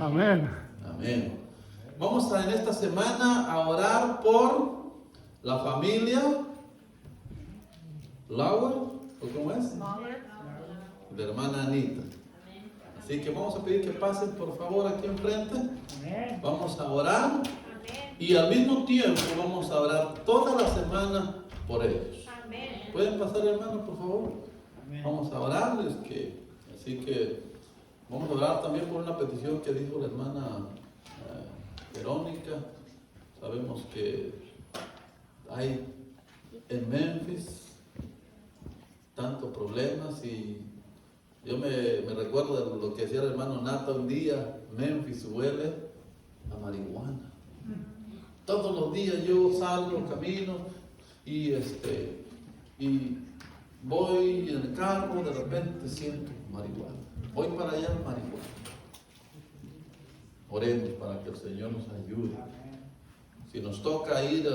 Amén. Amén. Vamos en esta semana a orar por la familia Lauer, ¿o cómo es? De la hermana Anita. Así que vamos a pedir que pasen por favor aquí enfrente. Vamos a orar y al mismo tiempo vamos a orar toda la semana por ellos. ¿Pueden pasar, hermanos, por favor? Vamos a orarles, así que vamos a orar también por una petición que dijo la hermana Verónica. Sabemos que hay en Memphis tantos problemas y yo me recuerdo de lo que decía el hermano Nata un día. Memphis huele a marihuana. Todos los días yo salgo, camino y voy en el carro, de repente siento marihuana. Voy para allá, marihuana. Oremos para que el Señor nos ayude. Si nos toca ir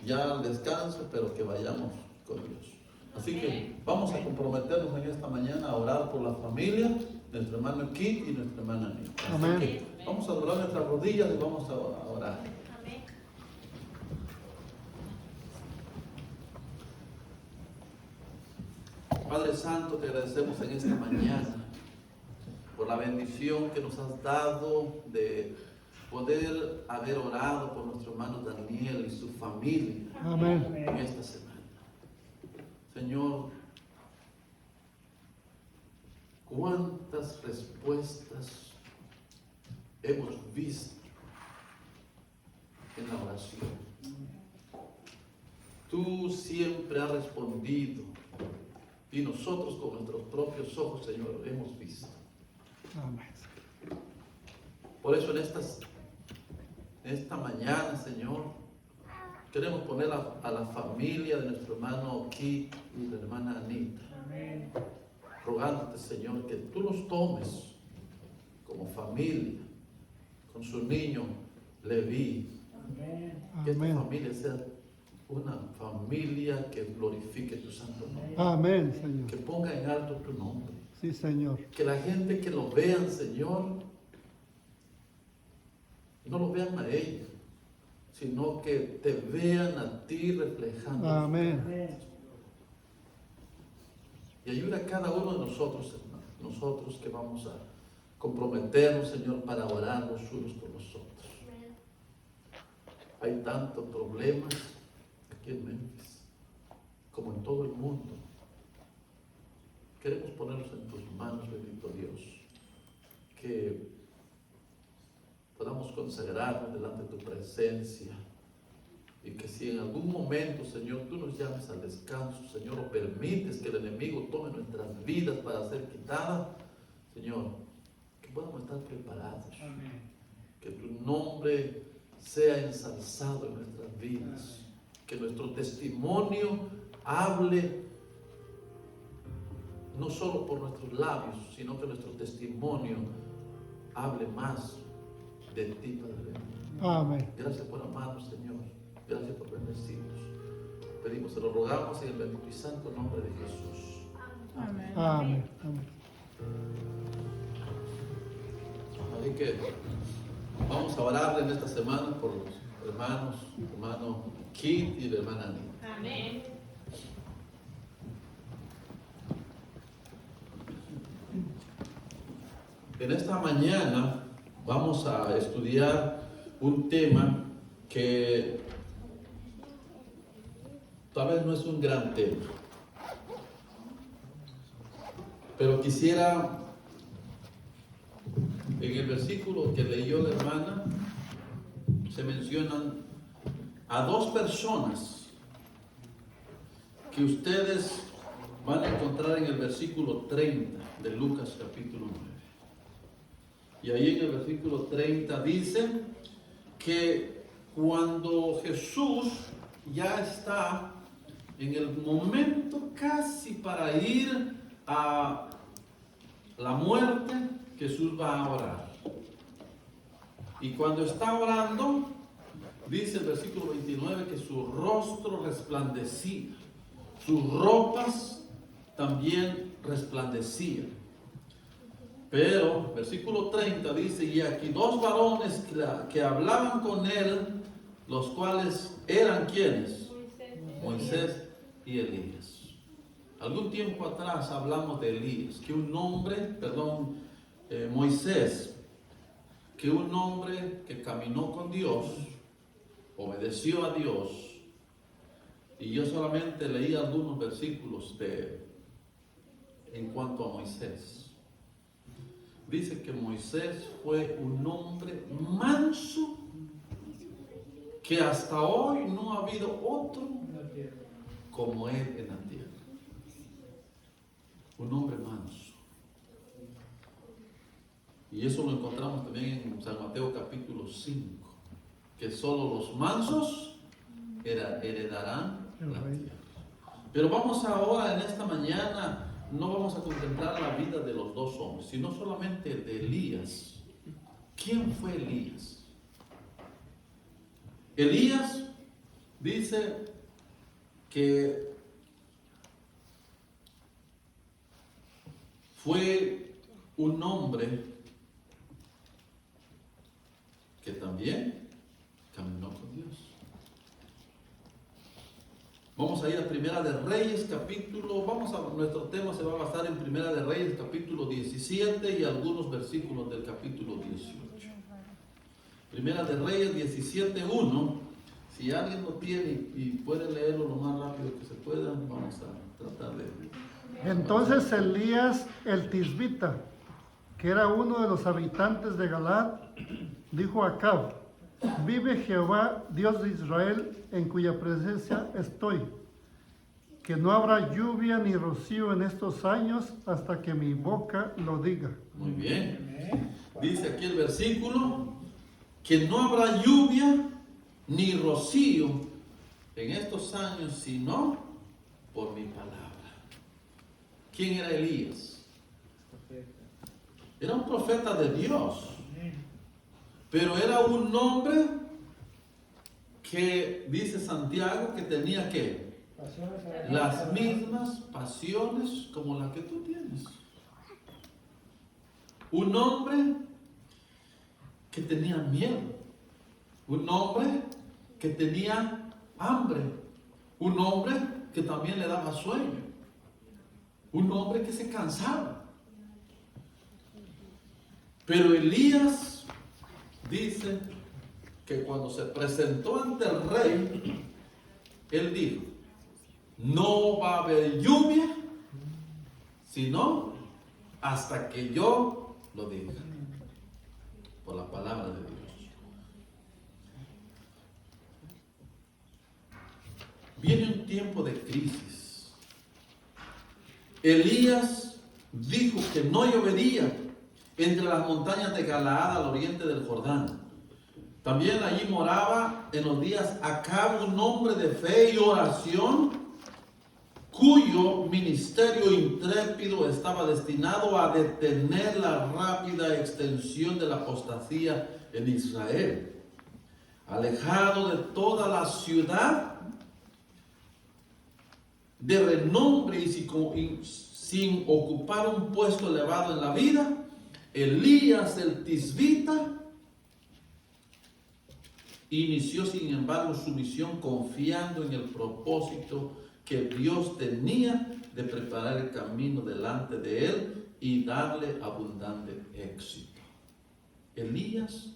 ya al descanso, pero que vayamos con Dios. Así que vamos a comprometernos en esta mañana a orar por la familia de nuestro hermano Kit y nuestra hermana Anita. Así que vamos a doblar nuestras rodillas y vamos a orar. Padre Santo, te agradecemos en esta mañana por la bendición que nos has dado de poder haber orado por nuestro hermano Daniel y su familia. Amén. En esta semana. Señor, cuántas respuestas hemos visto en la oración. Tú siempre has respondido y nosotros con nuestros propios ojos, Señor, hemos visto. Amén. Por eso en esta mañana, Señor, queremos poner a la familia de nuestro hermano Kit y de la hermana Anita. Amén. Rogándote, Señor, que tú los tomes como familia, con su niño Leví. Amén. Que esta familia sea una familia que glorifique tu santo nombre. Amén, Señor. Que ponga en alto tu nombre. Sí, Señor. Que la gente que lo vean, Señor, no lo vean a ellos, sino que te vean a ti reflejando. Amén. Y ayuda a cada uno de nosotros, hermanos, nosotros que vamos a comprometernos, Señor, para orar los unos por los otros. Hay tantos problemas aquí en Memphis, como en todo el mundo. Queremos ponerlos en tus manos, bendito Dios, que podamos consagrarnos delante de tu presencia y que si en algún momento, Señor, tú nos llames al descanso, Señor, o permites que el enemigo tome nuestras vidas para ser quitada, Señor, que podamos estar preparados. Amén. Que tu nombre sea ensalzado en nuestras vidas. Amén. Que nuestro testimonio hable no solo por nuestros labios, sino que nuestro testimonio hable más de ti, Padre. Amén. Gracias por amarnos, Señor. Gracias por bendecirnos. Pedimos, se lo rogamos en el bendito y santo nombre de Jesús. Amén. Amén. Amén. Así que vamos a orar en esta semana por los hermanos, hermano Kit y la hermana Anita. Amén. En esta mañana vamos a estudiar un tema que tal vez no es un gran tema, pero quisiera, en el versículo que leyó la hermana, se mencionan a dos personas que ustedes van a encontrar en el versículo 30 de Lucas capítulo 9. Y ahí en el versículo 30 dice que cuando Jesús ya está en el momento casi para ir a la muerte, Jesús va a orar. Y cuando está orando, dice el versículo 29 que su rostro resplandecía, sus ropas también resplandecían. Pero, versículo 30 dice, y aquí dos varones que hablaban con él, los cuales eran ¿quiénes? Moisés y Elías. Algún tiempo atrás hablamos de Elías, que un hombre, Moisés, que un hombre que caminó con Dios, obedeció a Dios, y yo solamente leí algunos versículos de él en cuanto a Moisés. Dice que Moisés fue un hombre manso, que hasta hoy no ha habido otro como él en la tierra. Un hombre manso. Y eso lo encontramos también en San Mateo capítulo 5, que solo los mansos heredarán la tierra. Pero vamos ahora en esta mañana, no vamos a contemplar la vida de los dos hombres, sino solamente de Elías. ¿Quién fue Elías? Elías dice que fue un hombre que también caminó con Dios. Vamos a ir a Primera de Reyes capítulo, nuestro tema se va a basar en Primera de Reyes capítulo 17 y algunos versículos del capítulo 18. Primera de Reyes 17:1. Si alguien lo tiene y puede leerlo lo más rápido que se pueda, vamos a tratar de... Entonces Elías el Tisbita, que era uno de los habitantes de Galaad, dijo a Acab: vive Jehová, Dios de Israel, en cuya presencia estoy, que no habrá lluvia ni rocío en estos años hasta que mi boca lo diga. Muy bien. Dice aquí el versículo que no habrá lluvia ni rocío en estos años, sino por mi palabra. ¿Quién era Elías? Era un profeta de Dios, pero era un hombre que, dice Santiago, que tenía que las mismas pasiones como las que tú tienes. Un hombre que tenía miedo, un hombre que tenía hambre, un hombre que también le daba sueño, un hombre que se cansaba. Pero Elías dice que cuando se presentó ante el rey, él dijo: no va a haber lluvia, sino hasta que yo lo diga, por la palabra de Dios. Viene un tiempo de crisis. Elías dijo que no llovería entre las montañas de Galaad al oriente del Jordán. También allí moraba en los días Acab, un hombre de fe y oración, cuyo ministerio intrépido estaba destinado a detener la rápida extensión de la apostasía en Israel. Alejado de toda la ciudad de renombre y sin ocupar un puesto elevado en la vida, Elías el Tisbita inició sin embargo su misión confiando en el propósito que Dios tenía de preparar el camino delante de él y darle abundante éxito. Elías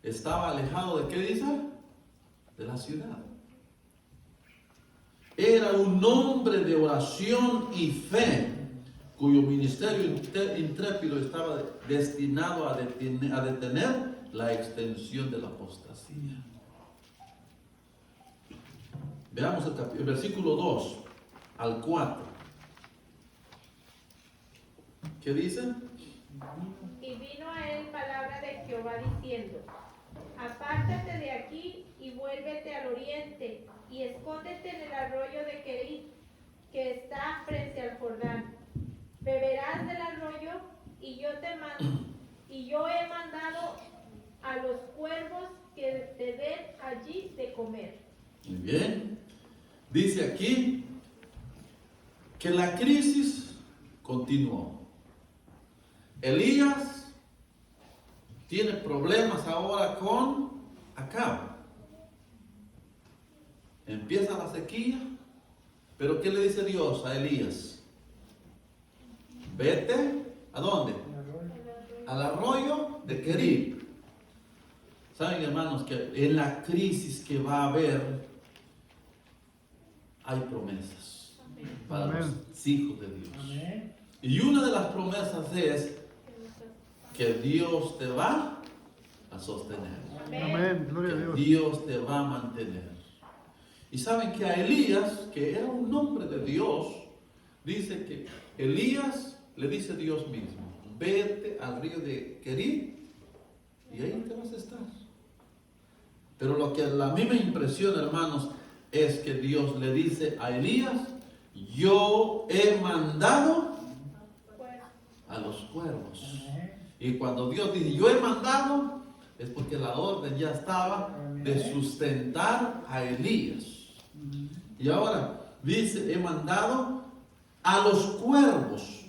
estaba alejado ¿de qué dice? De la ciudad. Era un hombre de oración y fe, cuyo ministerio intrépido estaba destinado a detener la extensión de la apostasía. Veamos el versículo 2 al 4. ¿Qué dice? Y vino a él palabra de Jehová diciendo: apártate de aquí y vuélvete al oriente, y escóndete en el arroyo de Kerit, que está frente al Jordán. Beberás del arroyo, y yo he mandado a los cuervos que te den allí de comer. Muy bien. Dice aquí que la crisis continuó. Elías tiene problemas ahora con Acab. Empieza la sequía, pero ¿qué le dice Dios a Elías? Vete, ¿a dónde? Al arroyo de Querib. Saben, hermanos, que en la crisis que va a haber hay promesas para los hijos de Dios. Y una de las promesas es que Dios te va a sostener. Amén. Gloria a Que Dios. Dios te va a mantener. Y saben que a Elías, que era un hombre de Dios, dice que Elías le dice a Dios mismo: vete al río de Querib y ahí te vas a estar. Pero lo que a mí me impresiona, hermanos, es que Dios le dice a Elías: yo he mandado a los cuervos. Y cuando Dios dice yo he mandado, es porque la orden ya estaba de sustentar a Elías. Y ahora dice: he mandado a los cuervos.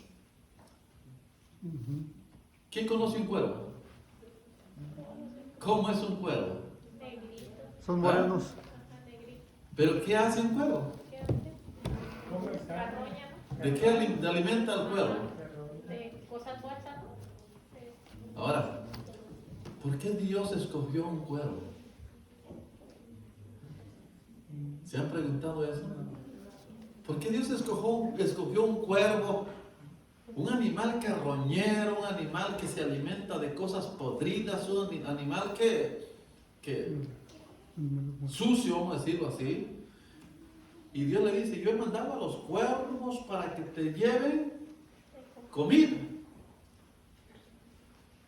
¿Quién conoce un cuervo? ¿Cómo es un cuervo? Son morenos. ¿Pero qué hace un cuervo? ¿De qué alimenta el cuervo? De cosas muertas, ¿no? Ahora, ¿por qué Dios escogió un cuervo? ¿Se han preguntado eso? ¿Por qué Dios escogió un cuervo? Un animal carroñero, un animal que se alimenta de cosas podridas, un animal que sucio, vamos a decirlo así. Y Dios le dice: yo he mandado a los cuervos para que te lleven comida.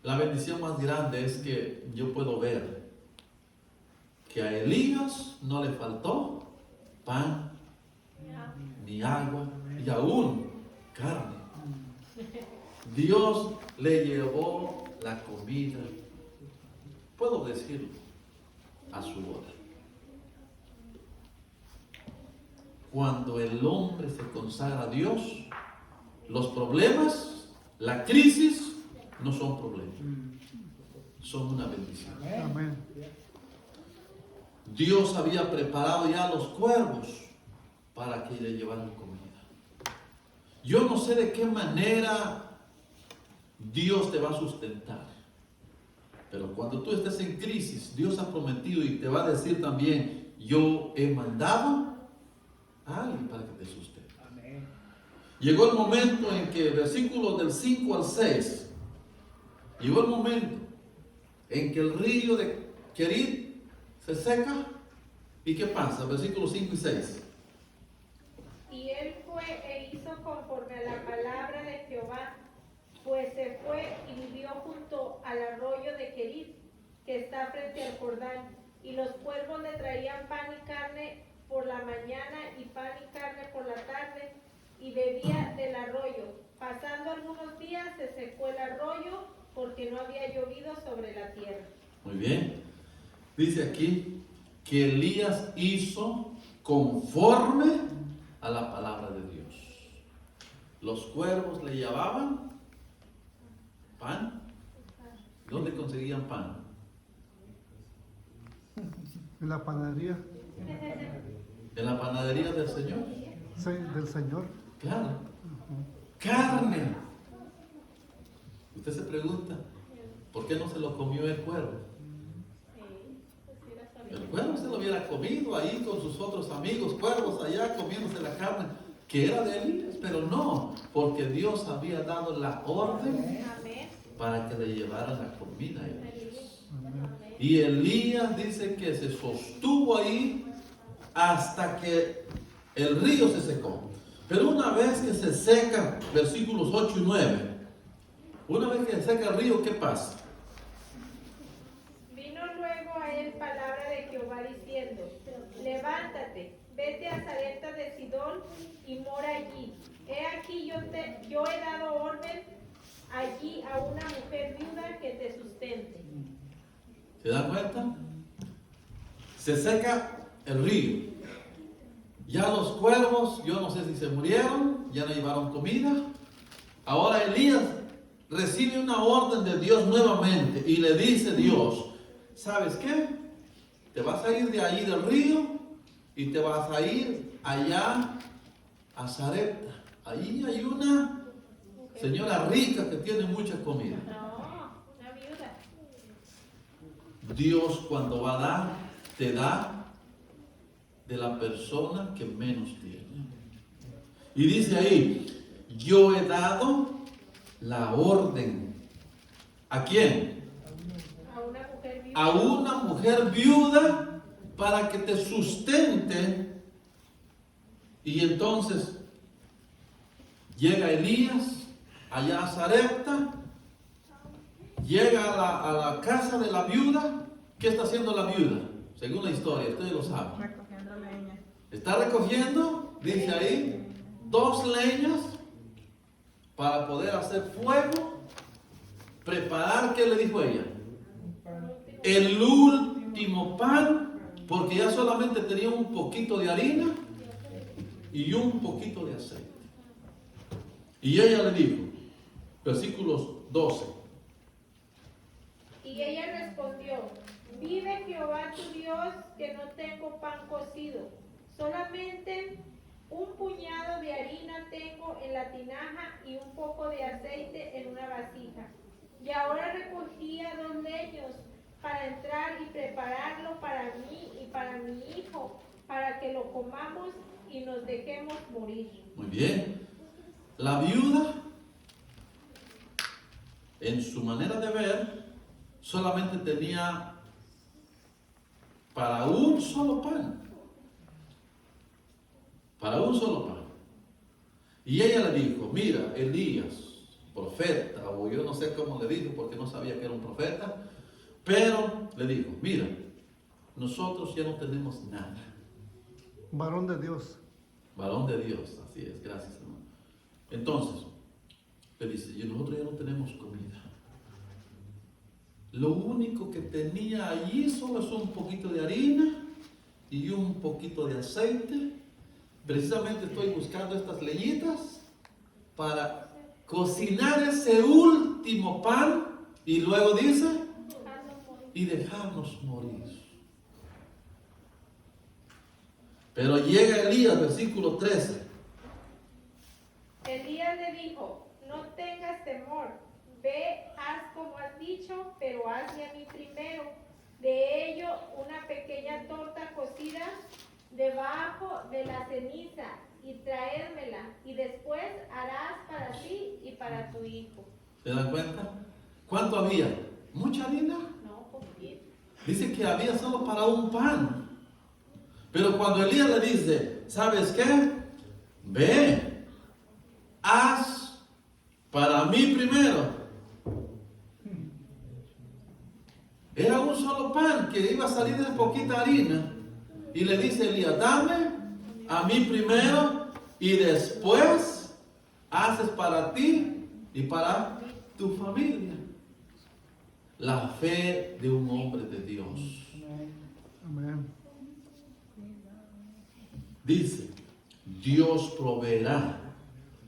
La bendición más grande es que yo puedo ver que a Elías no le faltó pan, ni agua, y aún carne. Dios le llevó la comida, puedo decirlo, a su hora. Cuando el hombre se consagra a Dios, los problemas, la crisis, no son problemas, son una bendición. Amén. Dios había preparado ya a los cuervos para que le llevaran comida. Yo no sé de qué manera Dios te va a sustentar, pero cuando tú estés en crisis, Dios ha prometido y te va a decir también: yo he mandado a alguien para que te sustente. Amén. Llegó el momento en que, versículos del 5 al 6, llegó el momento en que el río de Querib se seca. ¿Y qué pasa? Versículos 5 y 6. Y él fue e hizo conforme a la palabra de Jehová, pues se fue y vivió junto al arroyo de Querib, que está frente al Jordán, y los cuervos le traían pan y carne por la mañana y pan y carne por la tarde, y bebía del arroyo. Pasando algunos días se secó el arroyo porque no había llovido sobre la tierra. Muy bien. Dice aquí que Elías hizo conforme a la palabra de Dios. Los cuervos le llevaban pan. ¿Dónde conseguían pan? En la panadería. En la panadería del Señor. Sí, del Señor. Claro. Carne. Usted se pregunta, ¿por qué no se lo comió el cuervo? El cuervo se lo hubiera comido ahí con sus otros amigos cuervos allá comiéndose la carne que era de Elías, pero no, porque Dios había dado la orden para que le llevaran la comida a Elías. Y Elías dice que se sostuvo ahí hasta que el río se secó. Pero una vez que se seca, versículos 8 y 9, una vez que se seca el río, ¿qué pasa? Vino luego a él palabra de Jehová diciendo: levántate, vete a Sarepta de Sidón y mora allí. He aquí yo he dado orden allí a una mujer viuda que te sustente. ¿Se dan cuenta? Se seca el río. Ya los cuervos, yo no sé si se murieron, ya no llevaron comida. Ahora Elías recibe una orden de Dios nuevamente y le dice Dios, ¿sabes qué? Te vas a ir de ahí del río y te vas a ir allá a Sarepta. Ahí hay una señora rica que tiene mucha comida. No, una viuda. Dios cuando va a dar, te da de la persona que menos tiene. Y dice ahí, yo he dado la orden. ¿A quién? A una mujer viuda. A una mujer viuda para que te sustente. Y entonces llega Elías allá a Sarepta, llega a la casa de la viuda. ¿Qué está haciendo la viuda? Según la historia, ustedes lo saben. Recogiendo leña. Está recogiendo, dice ahí, 2 leñas para poder hacer fuego, preparar, ¿qué le dijo ella? El último pan, porque ya solamente tenía un poquito de harina y un poquito de aceite. Y ella le dijo, versículos 12. Y ella respondió, vive Jehová tu Dios que no tengo pan cocido, solamente un puñado de harina tengo en la tinaja y un poco de aceite en una vasija. Y ahora recogía 2 leños para entrar y prepararlo para mí y para mi hijo, para que lo comamos y nos dejemos morir. Muy bien. La viuda, en su manera de ver, solamente tenía para un solo pan. Para un solo pan. Y ella le dijo, mira, Elías, profeta, o yo no sé cómo le dijo porque no sabía que era un profeta, pero le dijo, mira, nosotros ya no tenemos nada. Varón de Dios. Varón de Dios, así es, gracias hermano. Entonces, le dice, y nosotros ya no tenemos comida. Lo único que tenía allí solo es un poquito de harina y un poquito de aceite. Precisamente estoy buscando estas leñitas para cocinar ese último pan y luego dice, y dejarnos morir. Pero llega Elías, versículo 13. Elías le dijo, no tengas temor, ve, haz como has dicho, pero hazme a mí primero. De ello, una pequeña torta cocida debajo de la ceniza y traérmela, y después harás para ti y para tu hijo. ¿Se dan cuenta? ¿Cuánto había? ¿Mucha harina? No, poquito. Dice que había solo para un pan. Pero cuando Elías le dice, ¿sabes qué? Ve, haz para mí primero. Era un solo pan que iba a salir de poquita harina. Y le dice Elías, dame a mí primero y después haces para ti y para tu familia. La fe de un hombre de Dios. Amén. Dice, Dios proveerá.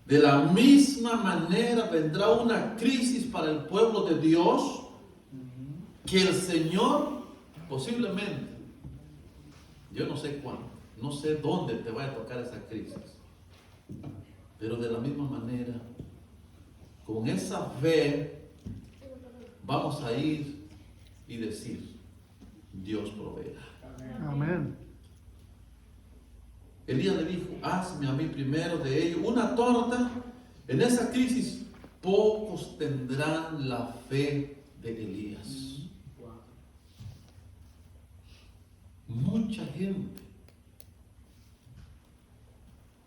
De la misma manera vendrá una crisis para el pueblo de Dios que el Señor posiblemente, yo no sé cuándo, no sé dónde te va a tocar esa crisis, pero de la misma manera, con esa fe, vamos a ir y decir, Dios proveerá. Amén. Elías le dijo, hazme a mí primero de ello una torta. En esa crisis, pocos tendrán la fe de Elías. Mucha gente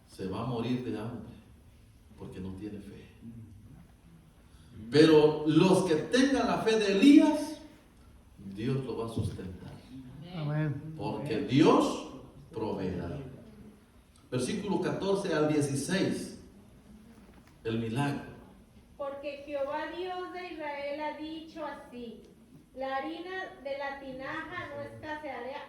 se va a morir de hambre porque no tiene fe. Pero los que tengan la fe de Elías, Dios lo va a sustentar. Amén. Porque Dios proveerá. Versículo 14 al 16. El milagro. Porque Jehová Dios de Israel ha dicho así, la harina de la tinaja no escaseará,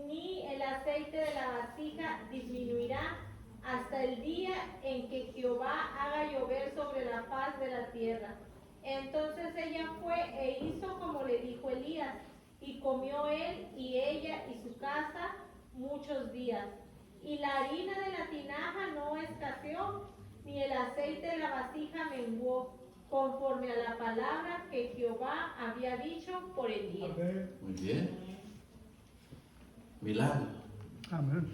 ni el aceite de la vasija disminuirá, hasta el día en que Jehová haga llover sobre la faz de la tierra. Entonces ella fue e hizo como le dijo Elías, y comió él y ella y su casa muchos días. Y la harina de la tinaja no escaseó, ni el aceite de la vasija menguó, conforme a la palabra que Jehová había dicho por Elías. Muy bien. Milagro. Amén.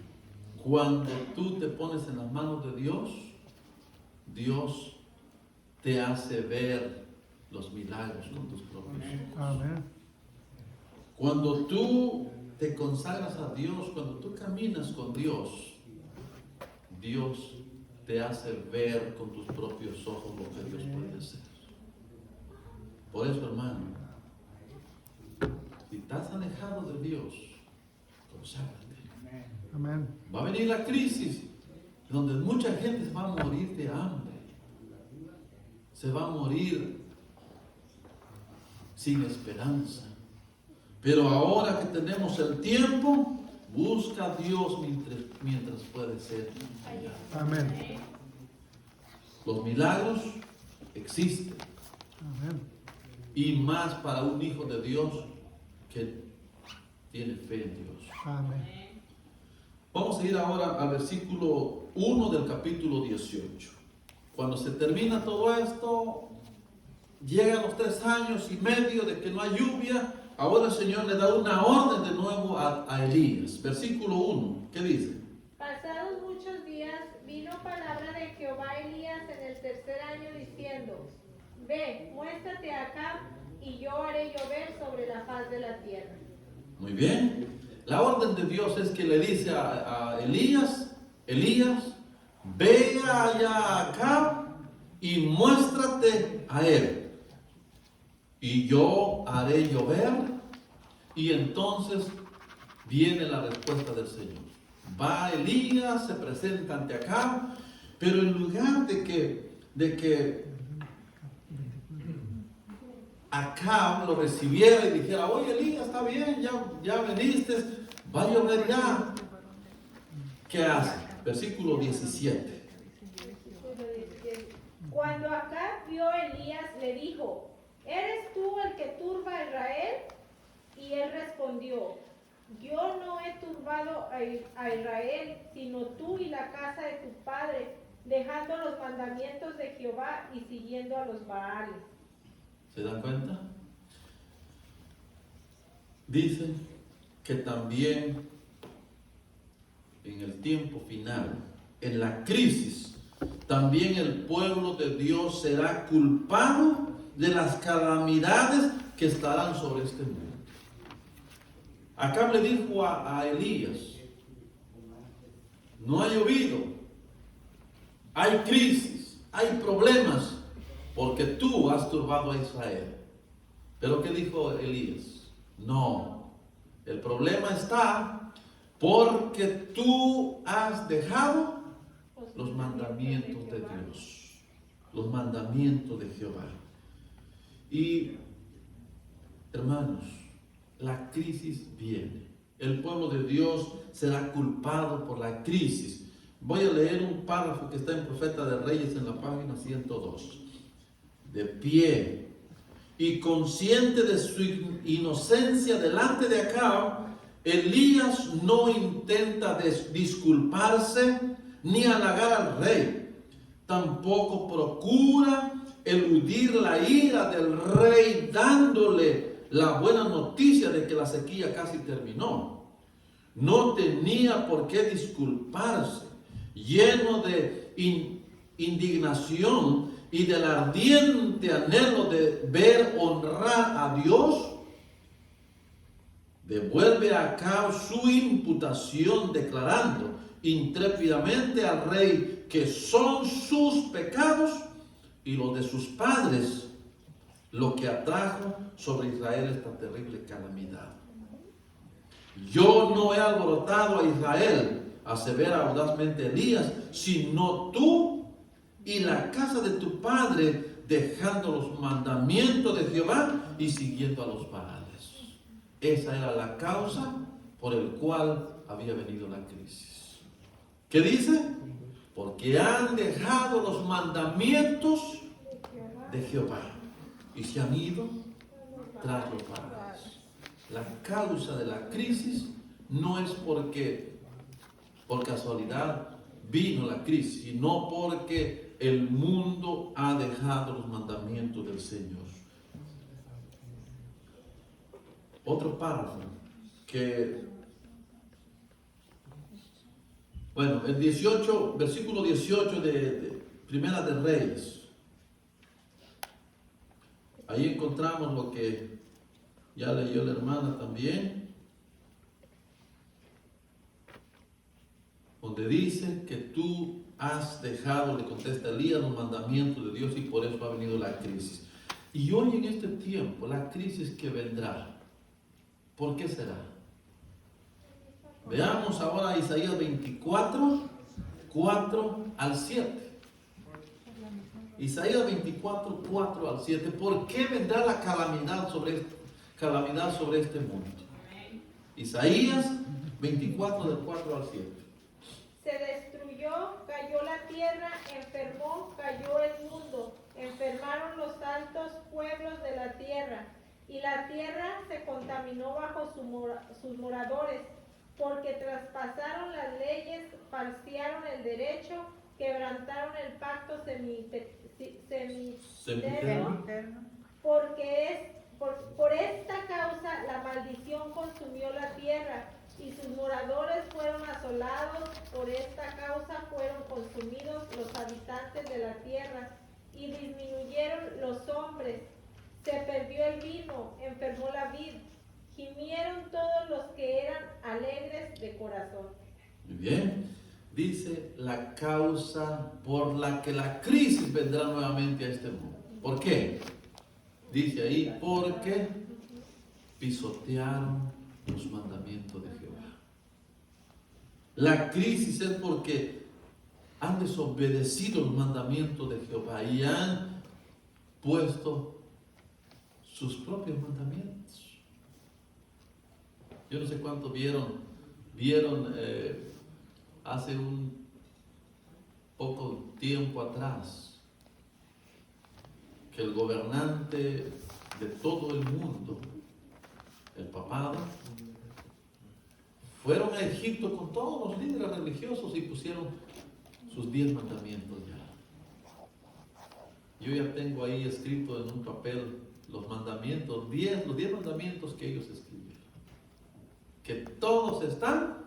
Cuando tú te pones en las manos de Dios, Dios te hace ver los milagros con tus propios ojos. Amén. Cuando tú te consagras a Dios, cuando tú caminas con Dios, Dios te hace ver con tus propios ojos lo que Dios puede hacer. Por eso, hermano, si estás alejado de Dios, conságrate. Amén. Va a venir la crisis donde mucha gente se va a morir de hambre, se va a morir sin esperanza. Pero ahora que tenemos el tiempo, busca a Dios mientras puede ser. Amén. Los milagros existen, Amén. y más para un hijo de Dios que tiene fe en Dios. Amén. Vamos a ir ahora al versículo 1 del capítulo 18. Cuando se termina todo esto, llegan los 3 años y medio de que no hay lluvia. Ahora el Señor le da una orden de nuevo a Elías. Versículo 1, ¿qué dice? Pasados muchos días, vino palabra de Jehová a Elías en el 3er año, diciendo: Ve, muéstrate acá, y yo haré llover sobre la faz de la tierra. Muy bien. La orden de Dios es que le dice a Elías, ve allá acá y muéstrate a él. Y yo haré llover. Y entonces viene la respuesta del Señor. Va Elías, se presenta ante Acab, pero en lugar de que Acab lo recibiera y dijera: oye, Elías, está bien, ya veniste, va a llover ya. ¿Qué hace? Versículo 17. Cuando Acab vio a Elías, le dijo: ¿Eres tú el que turba a Israel? Y él respondió: Yo no he turbado a Israel, sino tú y la casa de tu padre, dejando los mandamientos de Jehová y siguiendo a los Baales. ¿Se dan cuenta? Dice que también en el tiempo final, en la crisis, también el pueblo de Dios será culpado de las calamidades que estarán sobre este mundo. Acab le dijo a Elías: no ha llovido, hay crisis, hay problemas, porque tú has turbado a Israel. Pero ¿qué dijo Elías? No, el problema está porque tú has dejado los mandamientos de Dios, los mandamientos de Jehová. Y, hermanos, la crisis viene. El pueblo de Dios será culpado por la crisis. Voy a leer un párrafo que está en Profeta de Reyes en la página 102. De pie y consciente de su inocencia delante de Acab, Elías no intenta disculparse ni halagar al rey. Tampoco procura eludir la ira del rey dándole la buena noticia de que la sequía casi terminó. No tenía por qué disculparse. Lleno de indignación y del ardiente anhelo de ver honrar a Dios, devuelve a Acab su imputación, declarando intrépidamente al rey que son sus pecados y los de sus padres lo que atrajo sobre Israel esta terrible calamidad. Yo no he alborotado a Israel, asevera audazmente Elías, sino tú y la casa de tu padre, dejando los mandamientos de Jehová y siguiendo a los Baales. Esa era la causa por el cual había venido la crisis. ¿Qué dice? porque han dejado los mandamientos de Jehová y se han ido tras los varones. La causa de la crisis no es porque por casualidad vino la crisis, sino porque el mundo ha dejado los mandamientos del Señor. Otro párrafo que, bueno, el 18, versículo 18 de Primera de Reyes. Ahí encontramos lo que ya leyó la hermana también, donde dice que tú has dejado, le contesta Elías, los mandamientos de Dios y por eso ha venido la crisis. Y hoy en este tiempo, la crisis que vendrá, ¿por qué será? Veamos ahora Isaías 24, 4 al 7. Isaías 24, 4 al 7. ¿Por qué vendrá la calamidad sobre este mundo? Isaías 24, del 4 al 7. Se destruyó, cayó la tierra, enfermó, cayó el mundo, enfermaron los altos pueblos de la tierra, y la tierra se contaminó bajo sus moradores, porque traspasaron las leyes, falsearon el derecho, quebrantaron el pacto sempiterno. Por esta causa la maldición consumió la tierra, y sus moradores fueron asolados. Por esta causa fueron consumidos los habitantes de la tierra, y disminuyeron los hombres. Se perdió el vino, enfermó la vid, gimieron todos los que eran alegres de corazón. Muy bien, dice la causa por la que la crisis vendrá nuevamente a este mundo. ¿Por qué? Dice ahí, porque pisotearon los mandamientos de Jehová. La crisis es porque han desobedecido los mandamientos de Jehová y han puesto sus propios mandamientos. Yo no sé cuánto vieron hace un poco tiempo atrás que el gobernante de todo el mundo, el papado, fueron a Egipto con todos los líderes religiosos y pusieron sus 10 mandamientos ya. Yo ya tengo ahí escrito en un papel los mandamientos, los 10 mandamientos que ellos escribieron, que todos están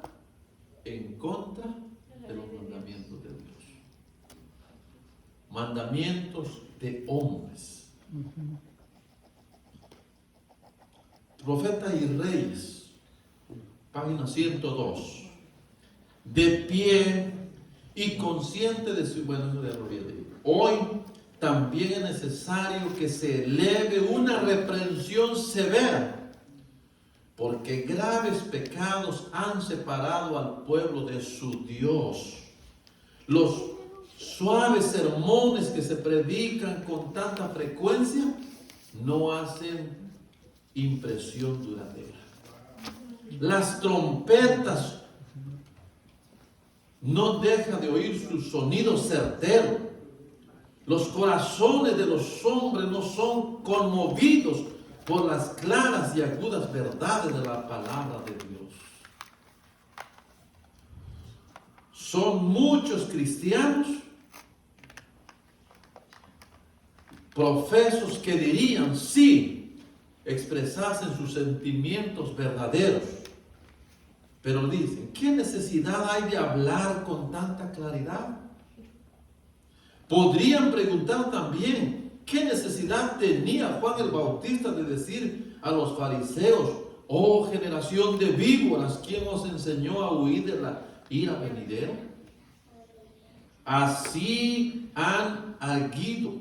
en contra de los mandamientos de Dios. Mandamientos de hombres. Profetas y Reyes, página 102. De pie y consciente de su... Bueno, eso ya lo había leído. Hoy también es necesario que se eleve una reprensión severa, porque graves pecados han separado al pueblo de su Dios. Los suaves sermones que se predican con tanta frecuencia no hacen impresión duradera. Las trompetas no dejan de oír su sonido certero. Los corazones de los hombres no son conmovidos por las claras y agudas verdades de la palabra de Dios. Son muchos cristianos profesos que dirían sí, expresasen sus sentimientos verdaderos, pero dicen, ¿qué necesidad hay de hablar con tanta claridad? Podrían preguntar también, ¿qué necesidad tenía Juan el Bautista de decir a los fariseos, oh generación de víboras, ¿quién os enseñó a huir de la ira venidera? Así han arguido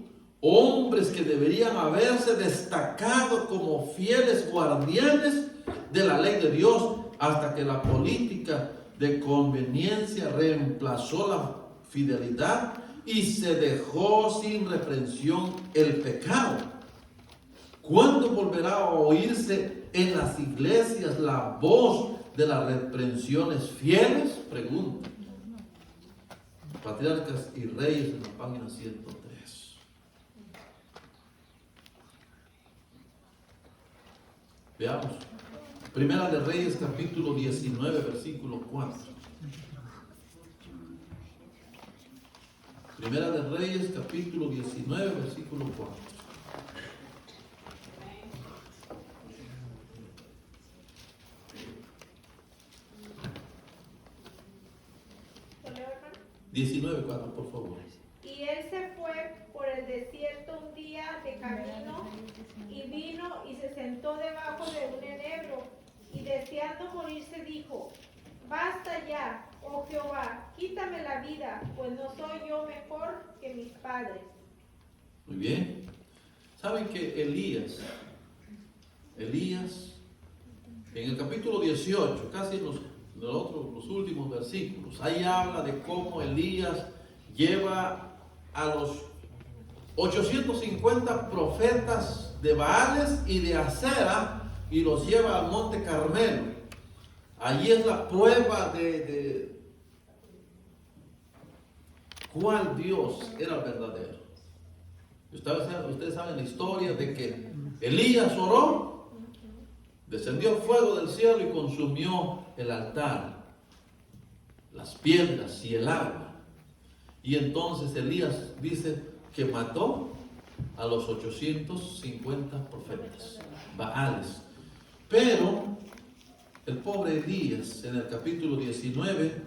hombres que deberían haberse destacado como fieles guardianes de la ley de Dios, hasta que la política de conveniencia reemplazó la fidelidad y se dejó sin reprensión el pecado. ¿Cuándo volverá a oírse en las iglesias la voz de las reprensiones fieles? Pregunta. Patriarcas y Reyes en la página 103. Veamos. Primera de Reyes, capítulo 19, versículo 4. Primera de Reyes, capítulo 19, versículo 4. ¿Lo leo, hermano? 19:4, por favor. Y él se fue por el desierto un día de camino y vino y se sentó debajo de un enebro y deseando morirse dijo: basta ya, oh Jehová, quítame la vida, pues no soy yo mejor que mis padres. Muy bien. ¿Saben que Elías, en el capítulo 18, casi en los últimos versículos, ahí habla de cómo Elías lleva a los 850 profetas de Baales y de Acera y los lleva al monte Carmelo. Allí es la prueba de cuál Dios era el verdadero. Ustedes saben la historia de que Elías oró, descendió fuego del cielo y consumió el altar, las piedras y el agua. Y entonces Elías dice que mató a los 850 profetas, Baales. Pero el pobre Elías en el capítulo 19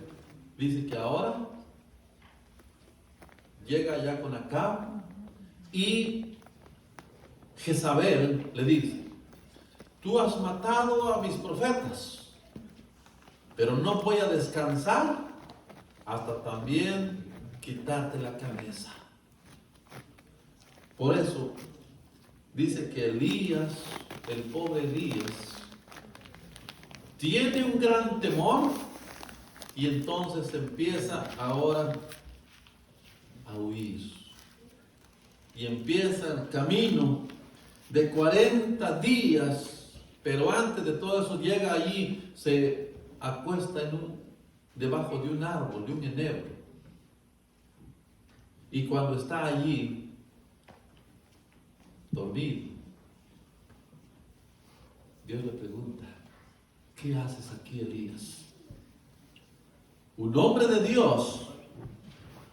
dice que ahora llega allá con Acab y Jezabel le dice: tú has matado a mis profetas, pero no voy a descansar hasta también quitarte la cabeza. Por eso dice que Elías, el pobre Elías, tiene un gran temor y entonces empieza ahora a huir. Y empieza el camino de 40 días, pero antes de todo eso llega allí, se acuesta debajo de un árbol, de un enebro. Y cuando está allí, dormido, Dios le pregunta: ¿qué haces aquí, Elías? Un hombre de Dios,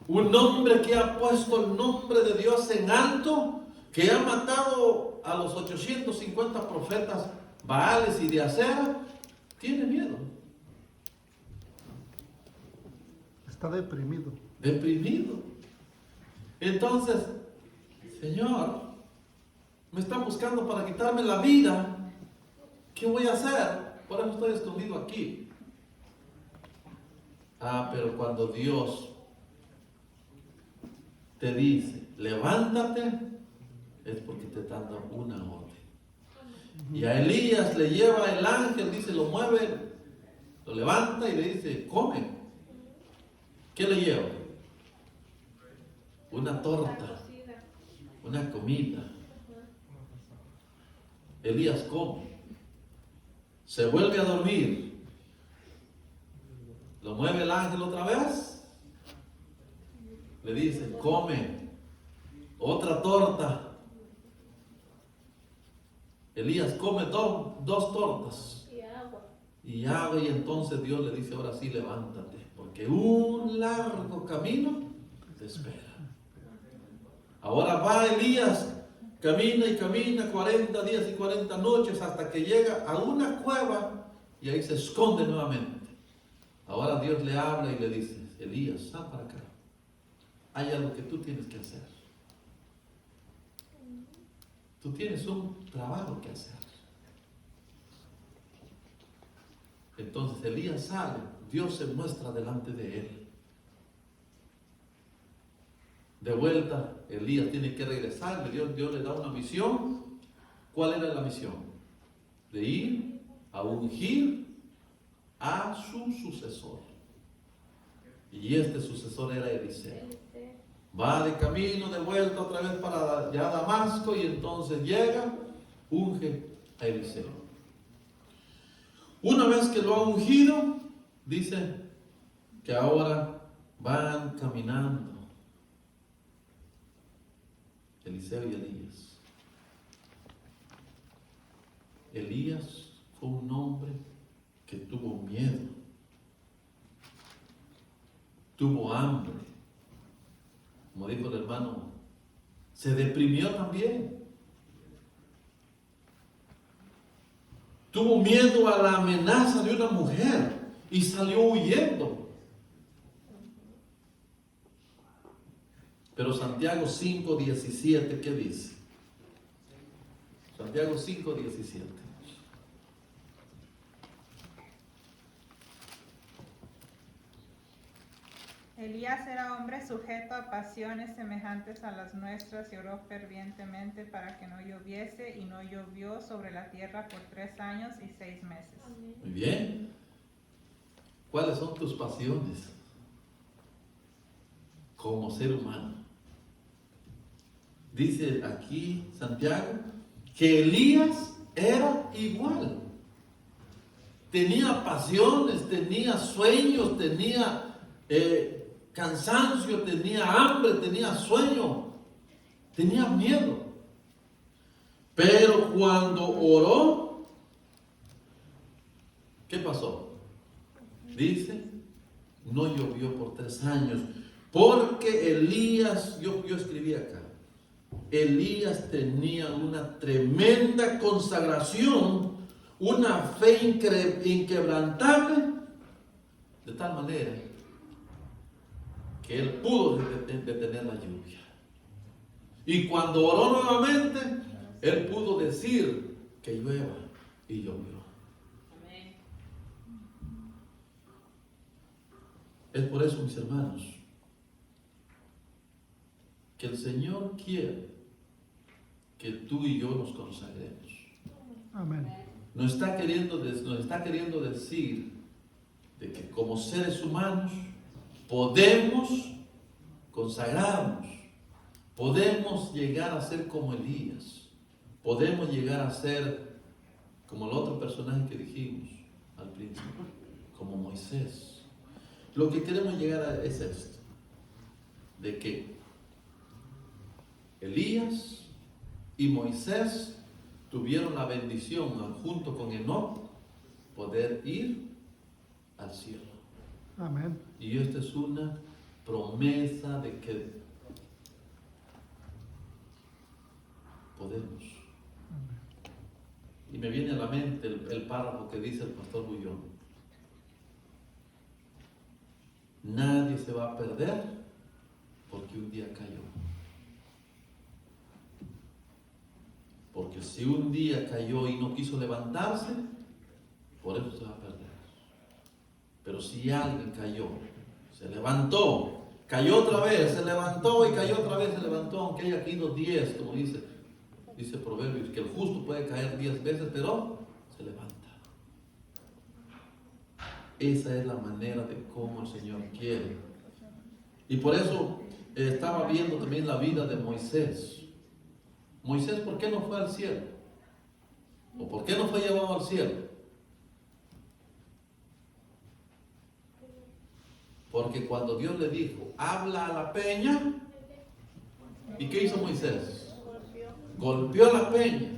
un hombre que ha puesto el nombre de Dios en alto, que ha matado a los 850 profetas Baales y de Acera, tiene miedo. Está deprimido. Deprimido. Entonces, Señor, me están buscando para quitarme la vida. ¿Qué voy a hacer? Por eso estoy escondido aquí. Pero cuando Dios te dice, levántate, es porque te está dando una orden. Y a Elías le lleva el ángel, dice, lo mueve, lo levanta y le dice: come. ¿Qué le lleva? Una torta, una comida. Elías come, se vuelve a dormir, lo mueve el ángel otra vez, le dice: come, otra torta. Elías come dos tortas y agua, y entonces Dios le dice: ahora sí, levántate, porque un largo camino te espera. Ahora va Elías, camina y camina 40 días y 40 noches hasta que llega a una cueva y ahí se esconde nuevamente. Ahora Dios le habla y le dice: Elías, sal para acá. Hay algo que tú tienes que hacer. Tú tienes un trabajo que hacer. Entonces Elías sale, Dios se muestra delante de él. De vuelta, Elías tiene que regresar, Dios le da una misión. ¿Cuál era la misión? De ir a ungir a su sucesor. Y este sucesor era Eliseo. Va de camino, de vuelta otra vez para ya Damasco, y entonces llega, unge a Eliseo. Una vez que lo ha ungido, dice que ahora van caminando Eliseo y Elías. Elías fue un hombre que tuvo miedo, tuvo hambre, como dijo el hermano, se deprimió también. Tuvo miedo a la amenaza de una mujer y salió huyendo. Pero Santiago 5:17, ¿qué dice? Santiago 5:17. Elías era hombre sujeto a pasiones semejantes a las nuestras y oró fervientemente para que no lloviese, y no llovió sobre la tierra por 3 años y 6 meses. Muy bien. ¿Cuáles son tus pasiones como ser humano? Dice aquí Santiago que Elías era igual. Tenía pasiones, tenía sueños, tenía cansancio, tenía hambre, tenía sueño, tenía miedo. Pero cuando oró, ¿qué pasó? Dice, no llovió por 3 años, porque Elías, yo escribí acá, Elías tenía una tremenda consagración, una fe inquebrantable, de tal manera que él pudo detener la lluvia. Y cuando oró nuevamente, él pudo decir que llueva, y llovió. Amén. Es por eso, mis hermanos, que el Señor quiere que tú y yo nos consagremos. Amén. Nos está queriendo decir de que como seres humanos podemos consagrarnos, podemos llegar a ser como Elías, podemos llegar a ser como el otro personaje que dijimos al principio, como Moisés. Lo que queremos llegar a es esto, de que Elías y Moisés tuvieron la bendición, junto con Enoc, poder ir al cielo. Amén. Y esta es una promesa de que podemos. Y me viene a la mente el párrafo que dice el pastor Bullón. Nadie se va a perder porque un día cayó. Porque si un día cayó y no quiso levantarse, por eso se va a perder. Pero si alguien cayó, se levantó, cayó otra vez, se levantó y cayó otra vez, se levantó, aunque haya caído 10, como dice Proverbios, que el justo puede caer 10 veces, pero se levanta. Esa es la manera de cómo el Señor quiere. Y por eso estaba viendo también la vida de Moisés. Moisés, ¿por qué no fue al cielo? ¿O por qué no fue llevado al cielo? Porque cuando Dios le dijo, habla a la peña, ¿y qué hizo Moisés? Golpeó la peña.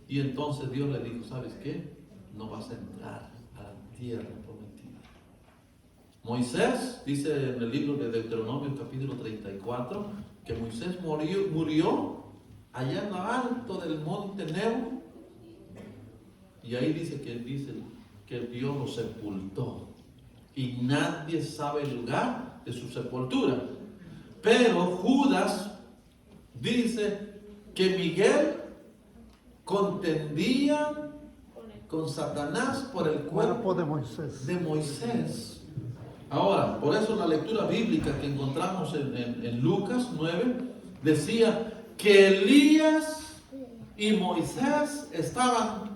Y entonces Dios le dijo, ¿sabes qué? No vas a entrar a la tierra prometida. Moisés, dice en el libro de Deuteronomio capítulo 34, que Moisés murió allá en lo alto del monte Nebo. Y ahí dice que Dios lo sepultó. Y nadie sabe el lugar de su sepultura. Pero Judas dice que Miguel contendía con Satanás por el cuerpo de Moisés. de Moisés. Ahora, por eso la lectura bíblica que encontramos en Lucas 9 decía que Elías y Moisés estaban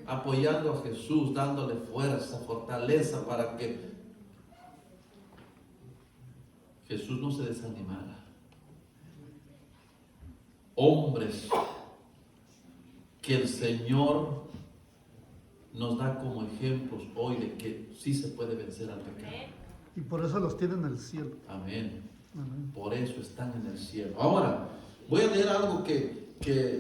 apoyando a Jesús, dándole fuerza, fortaleza para que Jesús no se desanimara. Hombres que el Señor nos da como ejemplos hoy de que sí se puede vencer al pecado. Y por eso los tiene en el cielo. Amén. Amén. Por eso están en el cielo. Ahora, voy a leer algo que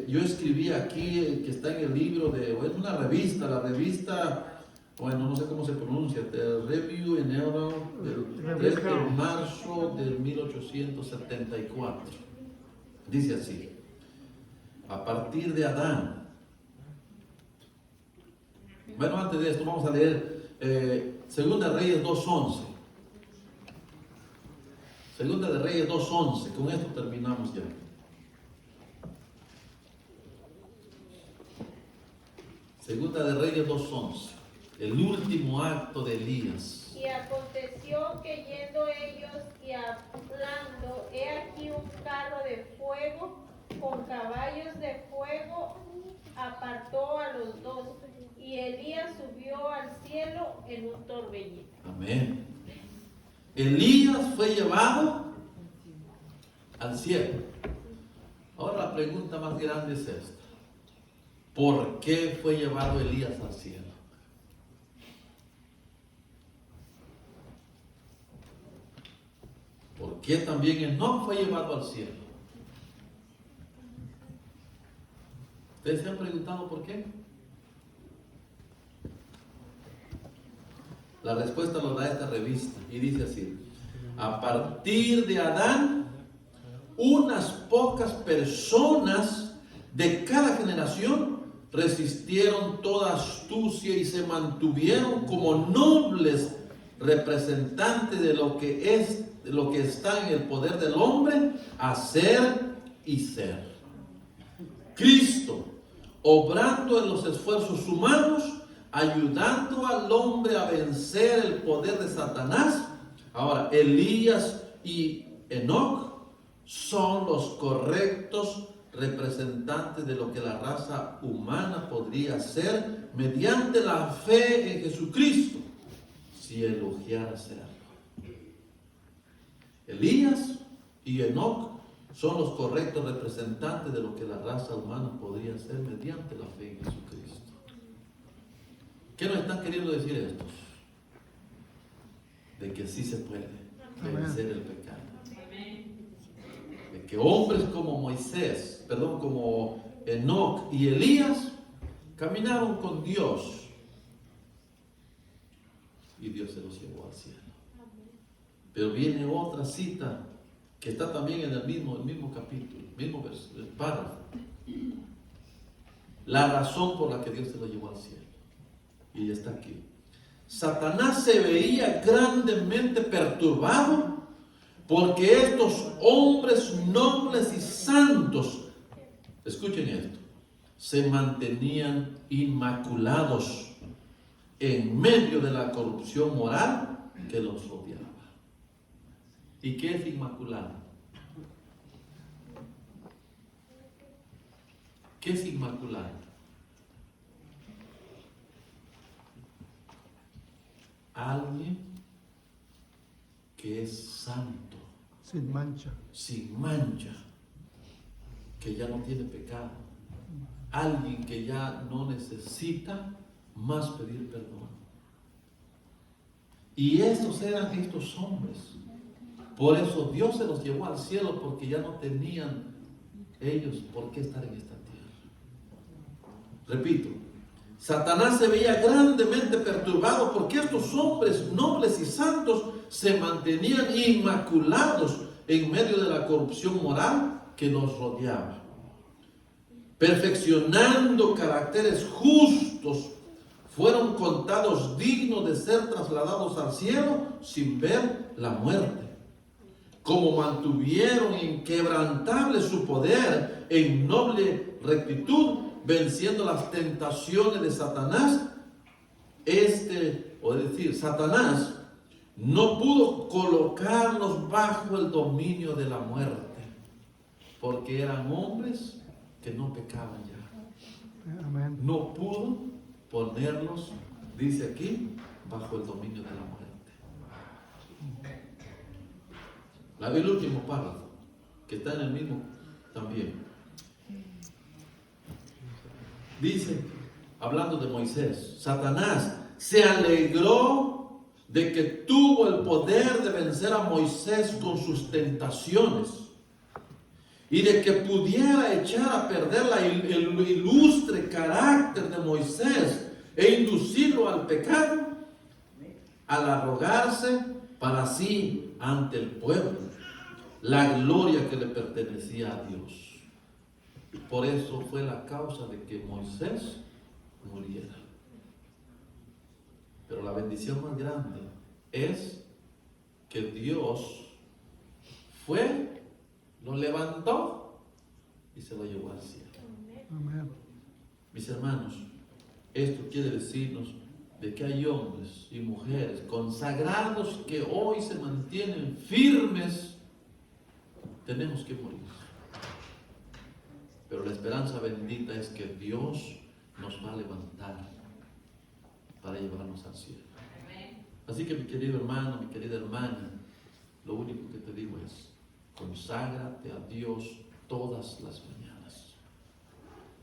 yo escribí aquí, que está en el libro de, bueno, una revista, la revista, bueno, no sé cómo se pronuncia, The Review in Herald, del 3 de marzo del 1874. Dice así: a partir de Adán. Bueno, antes de esto vamos a leer Segunda de Reyes 2:11. Segunda de Reyes 2:11. Con esto terminamos ya. Segunda de Reyes 2:11. El último acto de Elías. Y aconteció que yendo ellos y hablando, he aquí un carro de fuego con caballos de fuego apartó a los dos, y Elías subió al cielo en un torbellino. Amén. Elías fue llevado al cielo. Ahora la pregunta más grande es esta: ¿por qué fue llevado Elías al cielo? ¿Por qué también Enoc fue llevado al cielo? ¿Ustedes se han preguntado por qué? La respuesta lo da esta revista y dice así: a partir de Adán, unas pocas personas de cada generación resistieron toda astucia y se mantuvieron como nobles representantes de lo que está en el poder del hombre, hacer y ser. Cristo, obrando en los esfuerzos humanos, ayudando al hombre a vencer el poder de Satanás. Ahora, Elías y Enoc son los correctos representantes de lo que la raza humana podría ser mediante la fe en Jesucristo, si elogiara serlo. Elías y Enoc son los correctos representantes de lo que la raza humana podría ser mediante la fe en Jesucristo. ¿Qué nos están queriendo decir estos? De que sí se puede vencer el pecado. De que hombres como como Enoc y Elías caminaron con Dios y Dios se los llevó al cielo. Pero viene otra cita que está también en el mismo capítulo, mismo párrafo. La razón por la que Dios se lo llevó al cielo. Y está aquí. Satanás se veía grandemente perturbado porque estos hombres nobles y santos, escuchen esto, se mantenían inmaculados en medio de la corrupción moral que los rodeaba. ¿Y qué es inmaculado? ¿Qué es inmaculado? Alguien que es santo, Sin mancha. sin mancha, que ya no tiene pecado, alguien que ya no necesita más pedir perdón. Y estos eran estos hombres. Por eso Dios se los llevó al cielo, porque ya no tenían ellos por qué estar en esta tierra. Repito, Satanás se veía grandemente perturbado porque estos hombres nobles y santos se mantenían inmaculados en medio de la corrupción moral que nos rodeaba, perfeccionando caracteres justos. Fueron contados dignos de ser trasladados al cielo sin ver la muerte. Como mantuvieron inquebrantable su poder en noble rectitud, venciendo las tentaciones de Satanás, Satanás no pudo colocarlos bajo el dominio de la muerte, porque eran hombres que no pecaban ya. Amén. No pudo ponerlos, dice aquí, bajo el dominio de la muerte. El último párrafo, que está en el mismo también. Dice, hablando de Moisés, Satanás se alegró de que tuvo el poder de vencer a Moisés con sus tentaciones y de que pudiera echar a perder el ilustre carácter de Moisés e inducirlo al pecado, al arrogarse para sí ante el pueblo la gloria que le pertenecía a Dios. Por eso fue la causa de que Moisés muriera. Pero la bendición más grande es que Dios fue, lo levantó y se lo llevó al cielo. Amén. Mis hermanos, esto quiere decirnos de que hay hombres y mujeres consagrados que hoy se mantienen firmes. Tenemos que morir. Pero la esperanza bendita es que Dios nos va a levantar para llevarnos al cielo. Así que mi querido hermano, mi querida hermana, lo único que te digo es, conságrate a Dios todas las mañanas.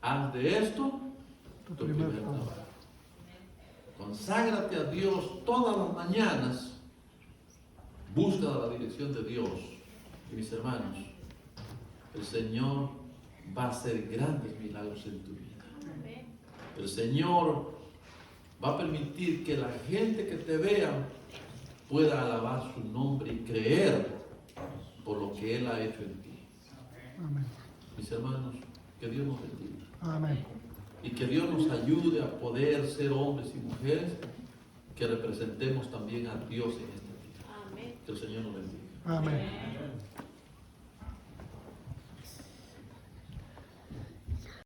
Haz de esto tu primer trabajo. Conságrate a Dios todas las mañanas. Busca la dirección de Dios. Y mis hermanos, el Señor va a hacer grandes milagros en tu vida. El Señor va a permitir que la gente que te vea pueda alabar su nombre y creer por lo que Él ha hecho en ti. Amén. Mis hermanos, que Dios nos bendiga. Amén. Y que Dios nos ayude a poder ser hombres y mujeres que representemos también a Dios en esta vida. Que el Señor nos bendiga. Amén.